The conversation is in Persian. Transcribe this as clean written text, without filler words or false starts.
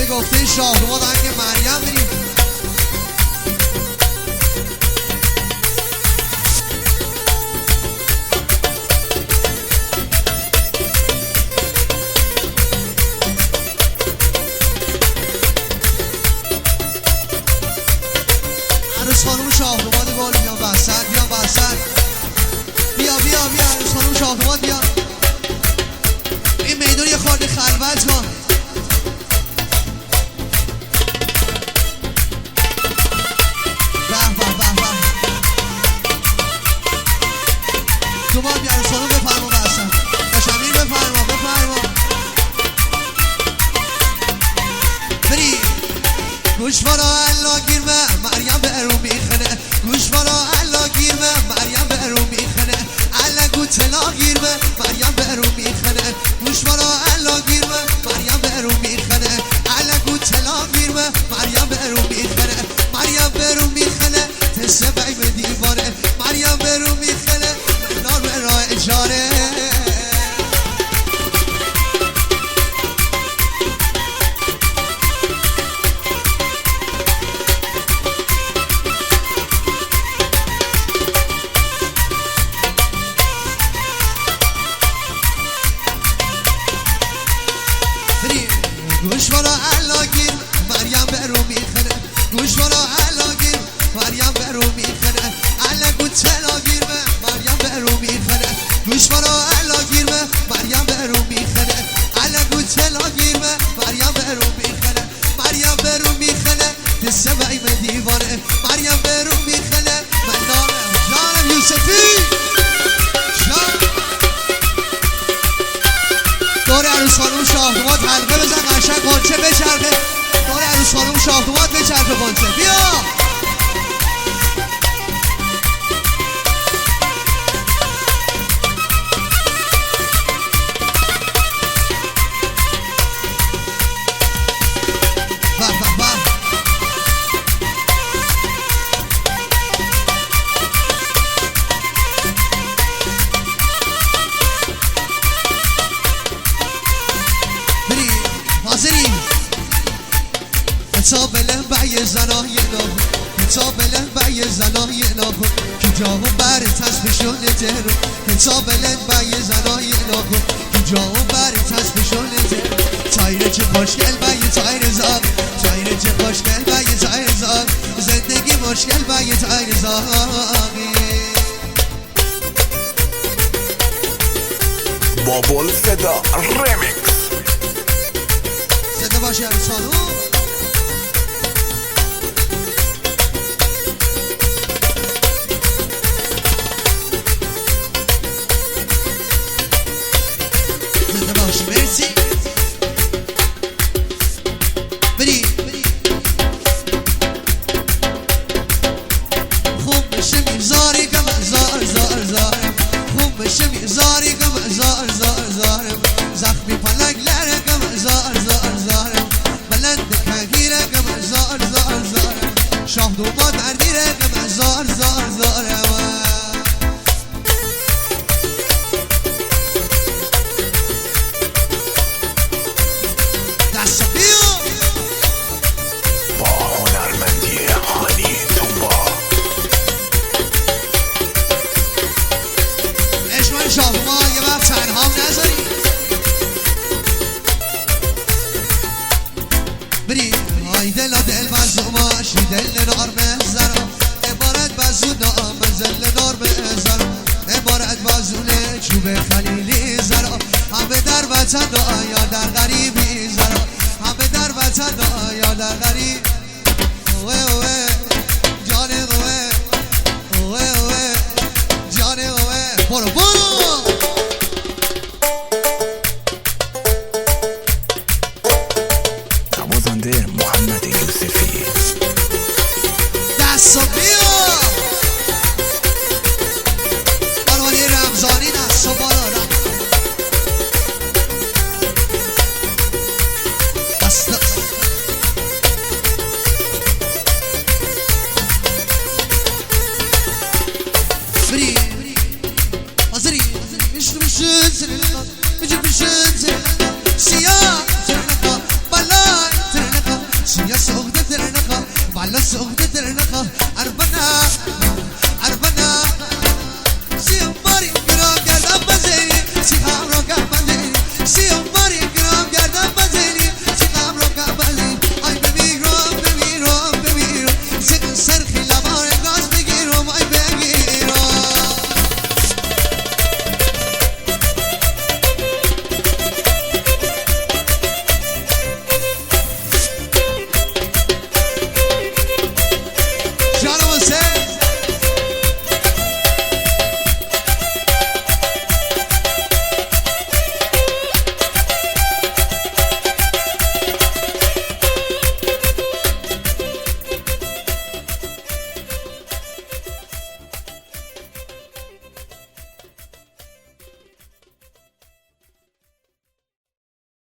به گفته شاهرخ آهنگ مریم بریم. عروس خانوم شاهرخ گل بیان وسط، بیان وسط. بیا بیا بیا عروس خانوم شاهرخ بیا. این میدون یه خورده خلوت کن. دوبار بیا عروس خانوم بفرما وسط. شمیر بفرما بفرما. بری گوشوارا الله گیرمه مریم به رو میخنه. گوشوارا الله گیرمه مریم به رو میخنه. الله گوتلا گیرمه مریم به رو میخنه. گوشوارا الله گیرمه مریم به رو میخنه. الله گوتلا گیرمه مریم به رو میخنه. مریم به رو میخنه تسه بی به دیواره. مریم به رو میخنه نار به راه اجاره. گوشوارا الله گیر مریم به رو میخنه. گوشوارا الله گیر مریم به رو میخنه. الله گوتلا گیر مریم به رو میخنه. گوشوارا الله گیر مریم به رو میخنه. الله گوتلا گیر مریم به رو میخنه. مریم به رو میخنه دسته بی به دیوانه. مریم به رو میخنه من دارم جانم یوسفی دور عروس خانوم شاهدوات حلقه بزن قشنگ قنچه بچرخه. دور عروس خانوم شاهدوات بچرخه قنچه. بیا تابله بای زنای ناهو تابله بای زنای ناهو کی جاو بر تصبشون ترو. تابله بای زنای ناهو کی جاو بر تصبشون ترو. تایر چه خوشگل بای تایر زار. تایر چه خوشگل بای تایر زار. زندگی مشکل بای تایر زاری. بابل صدا ریمیکس. زنده باشی عروس خانوم. مرسی بری خوب بشه میزاری که من زار زار زارم. خوب بشه میزاری که من زار زار زارم. زخمی پلنگلره که من زار زار زارم. بلند کنگیره که من زار زار زارم. شاه دوما دردیره که من زار زار زارم. با هنرمندی هانی توبا اشمان شاهما یه وقت تنهام نذاری. بری های دلا دل مزوماشی دل نار مزرم. عبارت بزون نامزل نار مزرم. عبارت بازونه چوب خلیلی زرم. همه در وطن یا در غریبی زرم. همه در وطن یا در غریب. اوه اوه جان اوه اوه اوه جان اوه. برو برو نوازنده محمد یوسفی. دستو بیا بانوانی رمزانی. دستو بالا حاضری میشه میشه